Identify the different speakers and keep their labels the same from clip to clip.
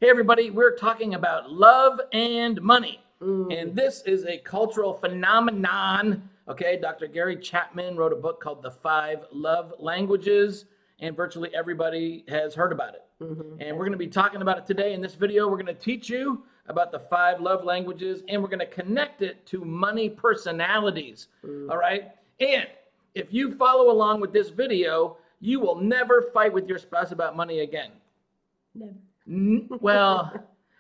Speaker 1: Hey, everybody, we're talking about love and money. And this is a cultural phenomenon. Okay, Dr. Gary Chapman wrote a book called The 5 Love Languages, and virtually everybody has heard about it. And we're going to be talking about it today. In this video, we're going to teach you about the 5 love languages, and we're going to connect it to money personalities. All right? And if you follow along with this video, you will never fight with your spouse about money again.
Speaker 2: Never.
Speaker 1: Well,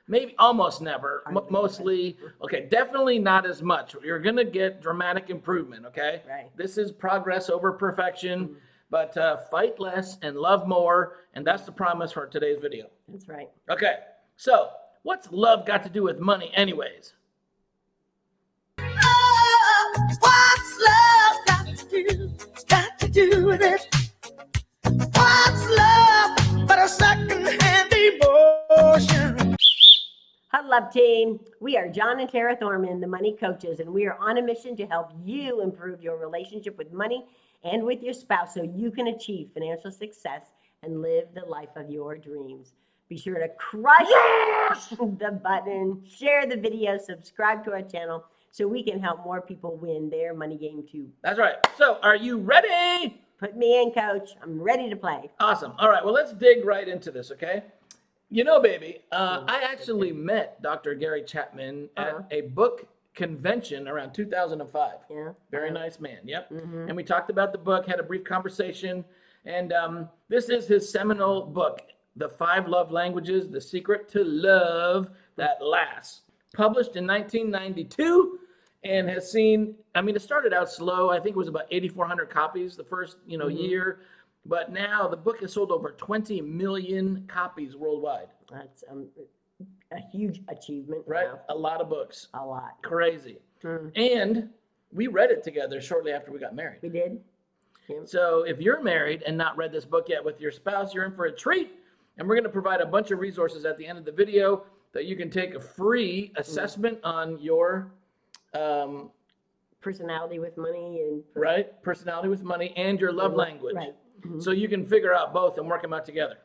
Speaker 1: maybe almost never. Mostly, okay, definitely not as much. You're going to get dramatic improvement, okay?
Speaker 2: Right.
Speaker 1: This is progress over perfection, but fight less and love more, and that's the promise for today's video.
Speaker 2: That's right.
Speaker 1: Okay, so what's love got to do with money anyways?
Speaker 3: Oh, what's love got to do with it? What's love but a second-hand emotion?
Speaker 2: Hi, love team. We are John and Tara Thorman, the money coaches, and we are on a mission to help you improve your relationship with money and with your spouse so you can achieve financial success and live the life of your dreams. Be sure to crush the button, share the video, subscribe to our channel so we can help more people win their money game too.
Speaker 1: That's right. So are you ready?
Speaker 2: Put me in, coach. I'm ready to play.
Speaker 1: Awesome. All right, well, let's dig right into this, okay? You know, baby, I actually met Dr. Gary Chapman at a book convention around 2005.
Speaker 2: Yeah.
Speaker 1: Very nice man, yep. And we talked about the book, had a brief conversation, and this is his seminal book, The 5 Love Languages, The Secret to Love That Lasts. Published in 1992 and has seen, I mean, it started out slow. I think it was about 8,400 copies the first, year. But now the book has sold over 20 million copies worldwide.
Speaker 2: That's a huge achievement.
Speaker 1: Right?
Speaker 2: Wow.
Speaker 1: A lot of books.
Speaker 2: A lot.
Speaker 1: Crazy. And we read it together shortly after we got married.
Speaker 2: We did. Yeah.
Speaker 1: So if you're married and not read this book yet with your spouse, you're in for a treat. And we're going to provide a bunch of resources at the end of the video that you can take a free assessment on your
Speaker 2: Personality with money and
Speaker 1: personality with money and your love language.
Speaker 2: Right.
Speaker 1: So you can figure out both and work them out together.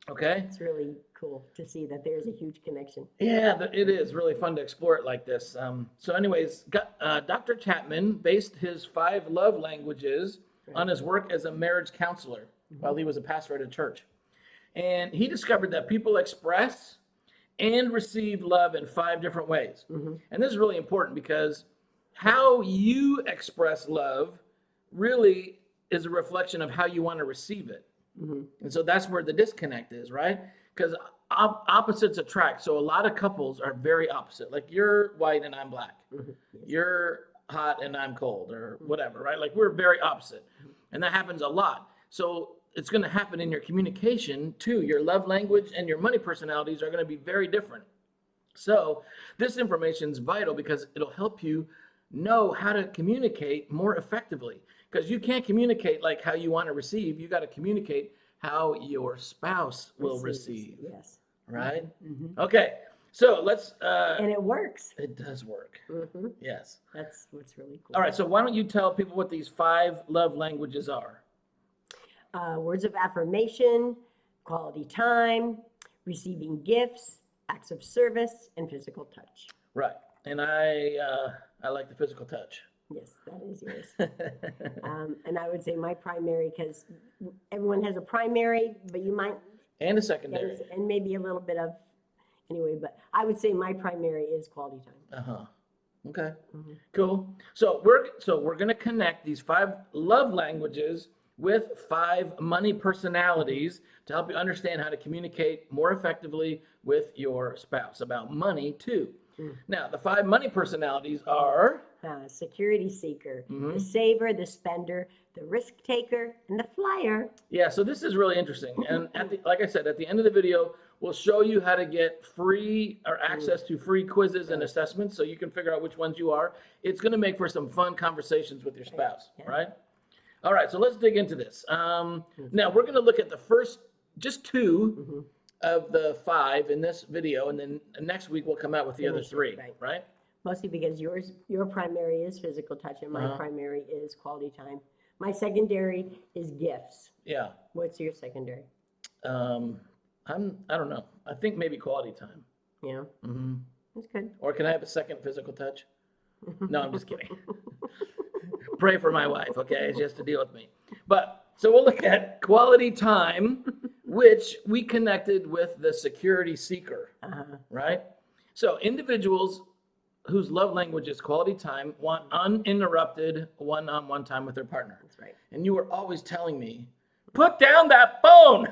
Speaker 1: Okay?
Speaker 2: It's really cool to see that there's a huge connection.
Speaker 1: Yeah, it is really fun to explore it like this. So anyways, Dr. Chapman based his 5 love languages on his work as a marriage counselor while he was a pastor at a church. And he discovered that people express and receive love in 5 different ways. And this is really important because how you express love really is a reflection of how you want to receive it. And so that's where the disconnect is, right? Because opposites attract. So a lot of couples are very opposite. Like you're white and I'm black. You're hot and I'm cold or whatever, right? Like we're very opposite. And that happens a lot. So it's going to happen in your communication too. Your love language and your money personalities are going to be very different. So this information is vital because it'll help you know how to communicate more effectively. Because you can't communicate like how you want to receive. You got to communicate how your spouse will receive.
Speaker 2: Yes.
Speaker 1: Right? Okay. So let's.
Speaker 2: And it works.
Speaker 1: It does work. Yes.
Speaker 2: That's what's really cool.
Speaker 1: All right. So why don't you tell people what these 5 love languages are?
Speaker 2: Words of affirmation, quality time, receiving gifts, acts of service, and physical touch.
Speaker 1: Right. And I like the physical touch.
Speaker 2: Yes, that is yours. And I would say my primary, because everyone has a primary, but you might.
Speaker 1: And a secondary.
Speaker 2: And maybe a little bit of, anyway, but I would say my primary is quality time.
Speaker 1: Okay. Cool. So we're going to connect these 5 love languages with 5 money personalities to help you understand how to communicate more effectively with your spouse about money too. Now, the 5 money personalities are
Speaker 2: security seeker, the saver, the spender, the risk taker, and the flyer.
Speaker 1: Yeah, so this is really interesting. And like I said, at the end of the video, we'll show you how to get free or access to free quizzes and assessments so you can figure out which ones you are. It's going to make for some fun conversations with your spouse, right? All right, so let's dig into this. Now, we're going to look at the first, just 2 of the 5 in this video, and then next week we'll come out with the other 3, right?
Speaker 2: Mostly because your primary is physical touch and my primary is quality time. My secondary is gifts.
Speaker 1: Yeah.
Speaker 2: What's your secondary?
Speaker 1: I don't know. I think maybe quality time.
Speaker 2: Yeah,
Speaker 1: Hmm.
Speaker 2: that's good.
Speaker 1: Or can I have a second physical touch? No, I'm just kidding. Pray for my wife, okay? She has to deal with me. But so we'll look at quality time, which we connected with the security seeker, right? So individuals whose love language is quality time want uninterrupted one-on-one time with their partner.
Speaker 2: That's right.
Speaker 1: And you were always telling me, put down that phone.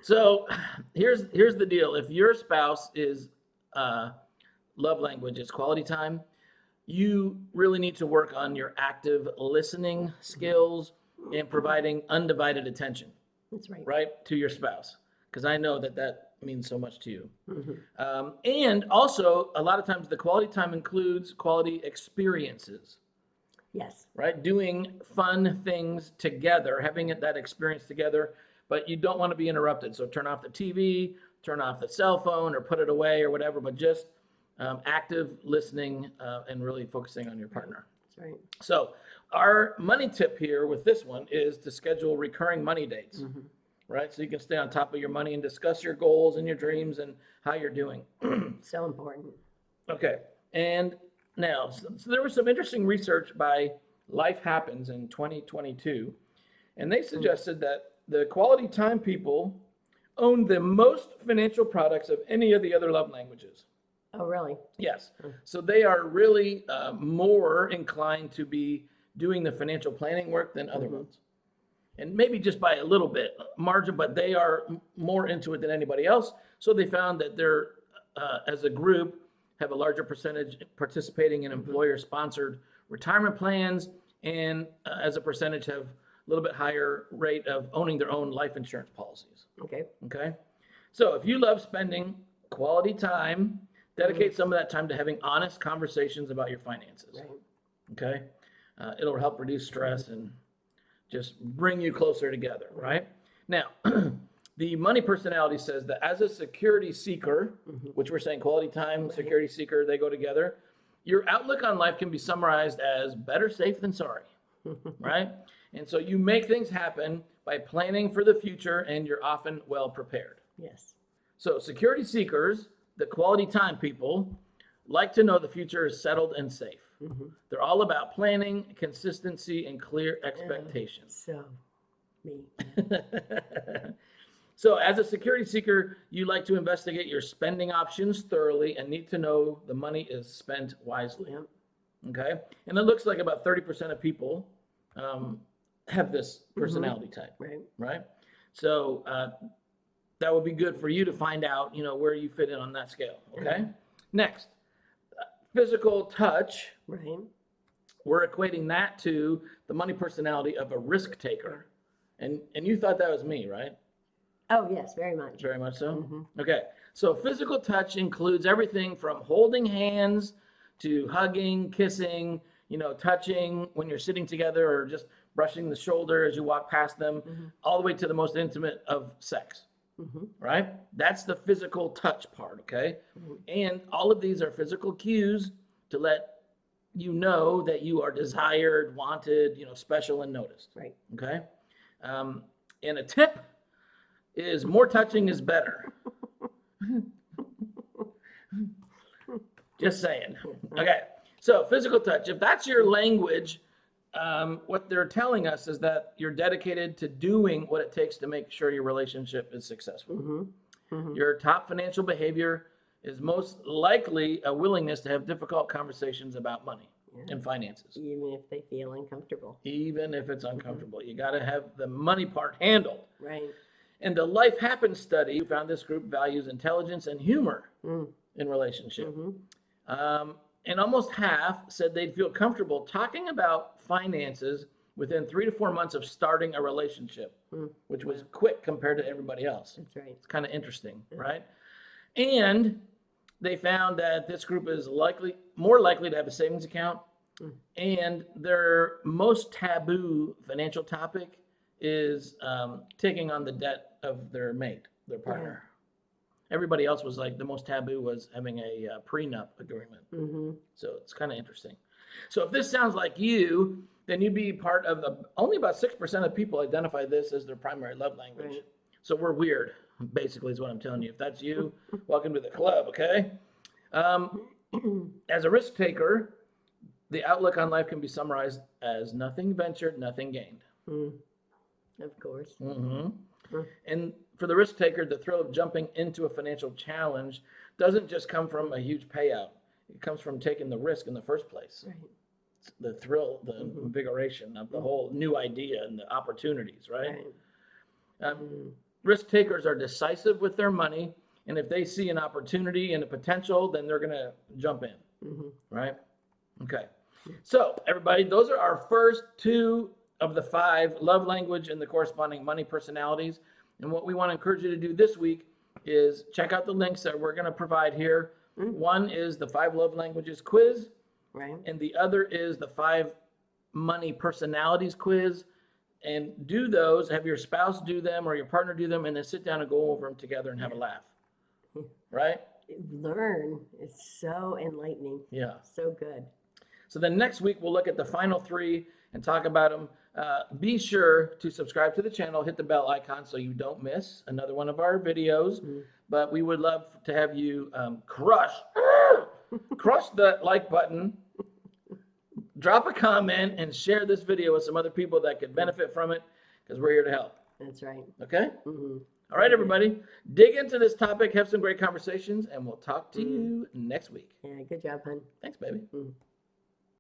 Speaker 1: So here's the deal. If your spouse is love language is quality time, you really need to work on your active listening skills and providing undivided attention,
Speaker 2: That's right.
Speaker 1: right, to your spouse. Because I know that means so much to you. And also, a lot of times the quality time includes quality experiences,
Speaker 2: Yes.
Speaker 1: right? Doing fun things together, having that experience together, but you don't want to be interrupted. So turn off the TV, turn off the cell phone, or put it away or whatever, but just active listening and really focusing on your partner.
Speaker 2: That's right.
Speaker 1: So our money tip here with this one is to schedule recurring money dates, right? So you can stay on top of your money and discuss your goals and your dreams and how you're doing.
Speaker 2: So important.
Speaker 1: Okay. And now, so there was some interesting research by Life Happens in 2022, and they suggested that the quality time people own the most financial products of any of the other love languages.
Speaker 2: Oh, really?
Speaker 1: Yes. So they are really more inclined to be doing the financial planning work than other ones. And maybe just by a little bit margin, but they are more into it than anybody else. So they found that they're, as a group, have a larger percentage participating in employer-sponsored retirement plans, and as a percentage have a little bit higher rate of owning their own life insurance policies.
Speaker 2: Okay.
Speaker 1: Okay. So if you love spending quality time, dedicate some of that time to having honest conversations about your finances.
Speaker 2: Right.
Speaker 1: Okay. It'll help reduce stress and just bring you closer together, right? Now, the money personality says that as a security seeker, which we're saying quality time, security seeker, they go together, your outlook on life can be summarized as better safe than sorry, right? And so you make things happen by planning for the future, and you're often well prepared.
Speaker 2: Yes.
Speaker 1: So security seekers, the quality time people, like to know the future is settled and safe. They're all about planning, consistency, and clear expectations.
Speaker 2: So, me.
Speaker 1: So as a security seeker, you like to investigate your spending options thoroughly and need to know the money is spent wisely.
Speaker 2: Yep.
Speaker 1: Okay? And it looks like about 30% of people have this personality type,
Speaker 2: Right.
Speaker 1: right? So that would be good for you to find out, where you fit in on that scale, okay? Next, physical touch.
Speaker 2: Right.
Speaker 1: We're equating that to the money personality of a risk taker. And you thought that was me, right?
Speaker 2: Oh, yes, very much.
Speaker 1: Very much so? Okay. So physical touch includes everything from holding hands to hugging, kissing, touching when you're sitting together, or just brushing the shoulder as you walk past them, all the way to the most intimate of sex, right? That's the physical touch part, okay? And all of these are physical cues to let you know that you are desired, wanted, special, and noticed,
Speaker 2: Right.
Speaker 1: okay? And a tip is more touching is better. Just saying. Okay. So physical touch, if that's your language, what they're telling us is that you're dedicated to doing what it takes to make sure your relationship is successful. Your top financial behavior is most likely a willingness to have difficult conversations about money and finances.
Speaker 2: Even if they feel uncomfortable.
Speaker 1: Even if it's uncomfortable, you got to have the money part handled.
Speaker 2: Right.
Speaker 1: And the Life Happens study found this group values intelligence and humor in relationship. And almost half said they'd feel comfortable talking about finances within 3 to 4 months of starting a relationship, which was quick compared to everybody else.
Speaker 2: That's right.
Speaker 1: It's kind of interesting, right? And they found that this group is more likely to have a savings account, and their most taboo financial topic is taking on the debt of their mate, their partner. Everybody else was like, the most taboo was having a prenup agreement. So it's kind of interesting. So if this sounds like you, then you'd be part of only about 6% of people identify this as their primary love language. So we're weird, basically, is what I'm telling you. If that's you, welcome to the club, okay? As a risk taker, the outlook on life can be summarized as nothing ventured, nothing gained.
Speaker 2: Of course.
Speaker 1: And for the risk taker, the thrill of jumping into a financial challenge doesn't just come from a huge payout. It comes from taking the risk in the first place.
Speaker 2: Right.
Speaker 1: The thrill, the invigoration of the whole new idea and the opportunities, right? Risk takers are decisive with their money, and if they see an opportunity and a potential, then they're going to jump in, right? Okay. So, everybody, those are our first 2 of the 5 love language and the corresponding money personalities. And what we want to encourage you to do this week is check out the links that we're going to provide here. One is the 5 love languages quiz,
Speaker 2: Right.
Speaker 1: and the other is the 5 money personalities quiz. And do those, have your spouse do them or your partner do them, and then sit down and go over them together and have a laugh. Right?
Speaker 2: Learn. It's so enlightening.
Speaker 1: Yeah.
Speaker 2: So good.
Speaker 1: So then next week, we'll look at the final 3 and talk about them. Be sure to subscribe to the channel, hit the bell icon so you don't miss another one of our videos. But we would love to have you crush that like button, drop a comment, and share this video with some other people that could benefit from it, because we're here to help.
Speaker 2: That's right.
Speaker 1: Okay? All right, everybody. Dig into this topic, have some great conversations, and we'll talk to you next week.
Speaker 2: Yeah, good job, hon.
Speaker 1: Thanks, baby.